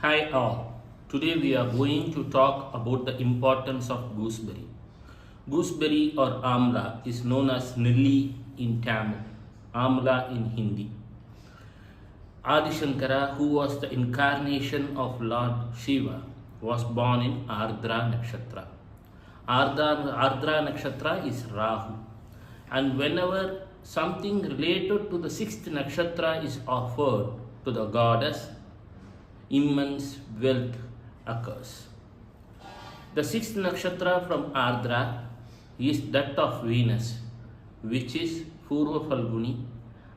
Hi all. Today we are going to talk about the importance of gooseberry. Gooseberry or amla is known as nilli in Tamil, amla in Hindi. Adi Shankara, who was the incarnation of Lord Shiva, was born in Ardra nakshatra. Ardra nakshatra is Rahu. And whenever something related to the sixth nakshatra is offered to the goddess, immense wealth occurs. The sixth nakshatra from Ardra is that of Venus, which is Purva Falguni,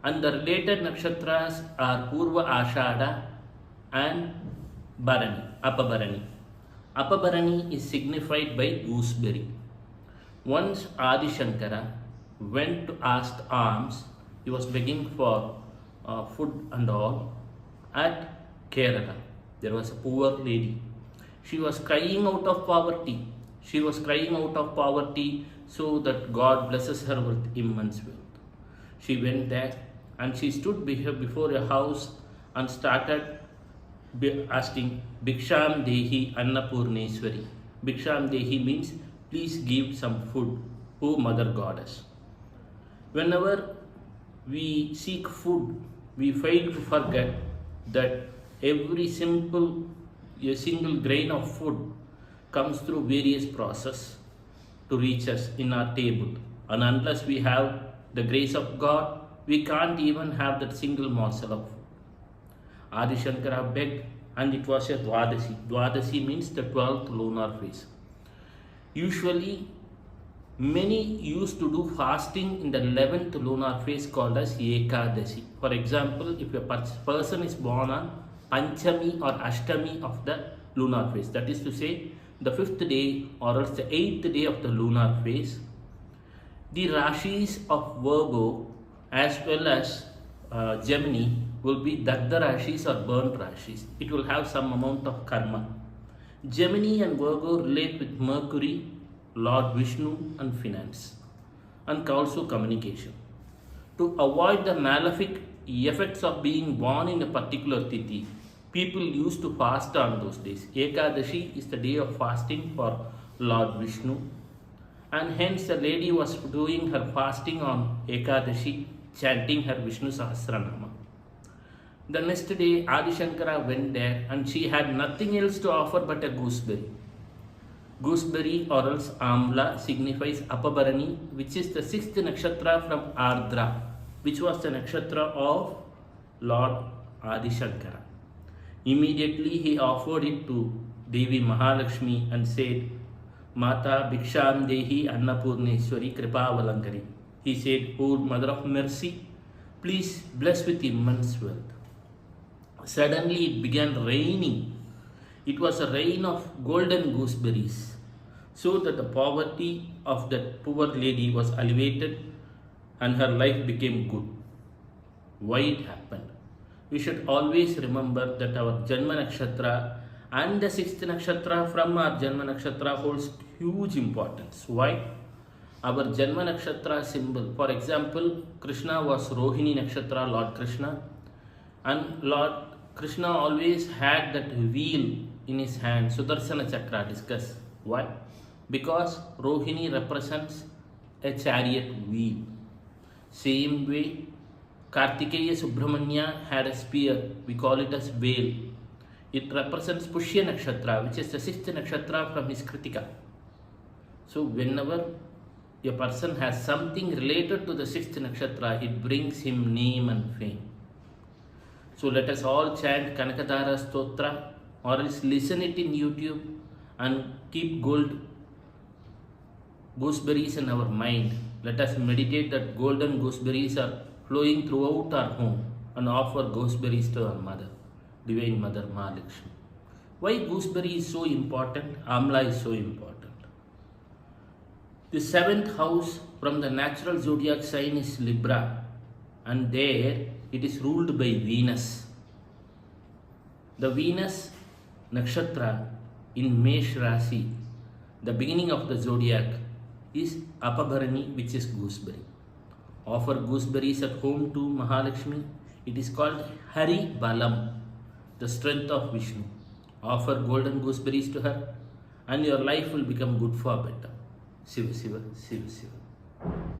and the related nakshatras are Purva Ashada and Apabarani. Apabarani is signified by gooseberry. Once Adi Shankara went to ask alms, he was begging for food and all at Kerala. There was a poor lady. She was crying out of poverty. She was crying out of poverty so that God blesses her with immense wealth. She went there and she stood before a house and started asking, Bhiksham Dehi Annapurneswari. Bhiksham Dehi means please give some food, O Mother Goddess. Whenever we seek food, we fail to forget that every a single grain of food comes through various process to reach us in our table. And unless we have the grace of God, we can't even have that single morsel of food. Adi Shankara begged, and it was a Dwadasi. Dwadasi means the 12th lunar phase. Usually, many used to do fasting in the 11th lunar phase called as Ekadashi. For example, if a person is born on Panchami or Ashtami of the lunar phase, that is to say, the 5th day or else the 8th day of the lunar phase, the Rashis of Virgo as well as Gemini will be Dagda Rashis or burnt Rashis. It will have some amount of karma. Gemini and Virgo relate with Mercury, Lord Vishnu, and finance, and also communication. To avoid the malefic effects of being born in a particular tithi, people used to fast on those days. Ekadashi is the day of fasting for Lord Vishnu, and hence the lady was doing her fasting on Ekadashi, chanting her Vishnu Sahasranama. The next day, Adi Shankara went there and she had nothing else to offer but a gooseberry. Gooseberry or else amla signifies Apabarani, which is the sixth nakshatra from Ardra, which was the nakshatra of Lord Adi Shankara. Immediately he offered it to Devi Mahalakshmi and said, Mata Bhiksham Dehi Annapurneswari Kripavalankari. He said, O Mother of Mercy, please bless with immense wealth. Suddenly it began raining. It was a rain of golden gooseberries, so that the poverty of that poor lady was alleviated and her life became good. Why it happened? We should always remember that our janma nakshatra and the sixth nakshatra from our janma nakshatra holds huge importance. Why? Our janma nakshatra symbol, for example, Krishna was Rohini nakshatra, Lord Krishna, and Lord Krishna always had that wheel in his hand, Sudarsana Chakra, discuss. Why? Because Rohini represents a chariot wheel. Same way, Kartikeya Subramanya had a spear, we call it as veil. It represents Pushya Nakshatra, which is the sixth nakshatra from his Kritika. So whenever a person has something related to the sixth nakshatra, it brings him name and fame. So let us all chant Kanaga Stotra or else listen it in YouTube and keep gooseberries in our mind. Let us meditate that golden gooseberries are flowing throughout our home and offer gooseberries to our mother, Divine Mother Mahalakshmi. Why gooseberry is so important? Amla is so important. The seventh house from the natural zodiac sign is Libra, and there it is ruled by Venus. The Venus nakshatra in Mesh Rasi, the beginning of the zodiac, is Apabarani, which is gooseberry. Offer gooseberries at home to Mahalakshmi. It is called Hari Balam, the strength of Vishnu. Offer golden gooseberries to her, and your life will become good for better. Shiva Shiva, Shiva Shiva.